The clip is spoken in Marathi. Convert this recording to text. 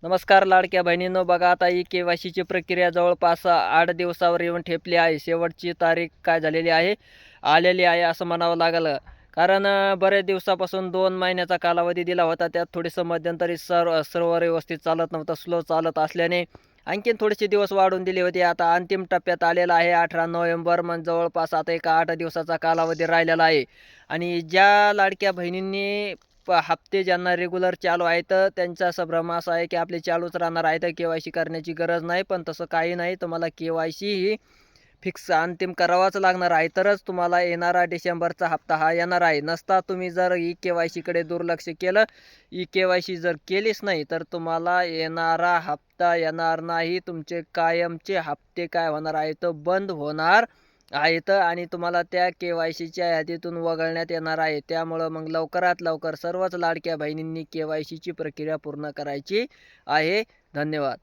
नमस्कार लाडक्या बहिणींनो, बघा आता ही के-वाय-सीची प्रक्रिया जवळपास 8 दिवसावर येऊन ठेपली आहे. शेवटची तारीख काय झालेली आहे, आलेली आहे असं म्हणावं लागेल. कारण बऱ्याच दिवसापासून 2 महिन्याचा कालावधी दिला होता. त्यात थोडंसं मध्यंतरी सर्व व्यवस्थित चालत नव्हतं, स्लो चालत असल्याने आणखीन थोडेसे दिवस वाढवून दिले होते. आता अंतिम टप्प्यात आलेला आहे 18 नोव्हेंबर, म्हणजे जवळपास आता एक 8 दिवसाचा कालावधी राहिलेला आहे. आणि ज्या लाडक्या बहिणींनी हप्ते ज्यांना रेग्युलर चालू आहेत, त्यांचा असा भ्रम असा आहे की आपले चालूच राहणार आहेत, के-वाय-सी करण्याची गरज नाही. पण तसं काही नाही. तुम्हाला के-वाय-सी ही फिक्स अंतिम करावाच लागणार आहे. तरच तुम्हाला येणारा डिसेंबरचा हप्ता हा येणार आहे. नसता तुम्ही जर ई-के-वाय-सीकडे दुर्लक्ष केलं, ई-के-वाय-सी जर केलीच नाही, तर तुम्हाला येणारा हप्ता येणार नाही. तुमचे कायमचे हप्ते काय होणार आहेत, बंद होणार आहेत आणि तुम्हाला त्या के-वाय-सीच्या यादीतून वगळण्यात येणार आहे. त्यामुळं मग लवकरात लवकर सर्वच लाडक्या बहिणींनी के-वाय-सीची प्रक्रिया पूर्ण करायची आहे. धन्यवाद.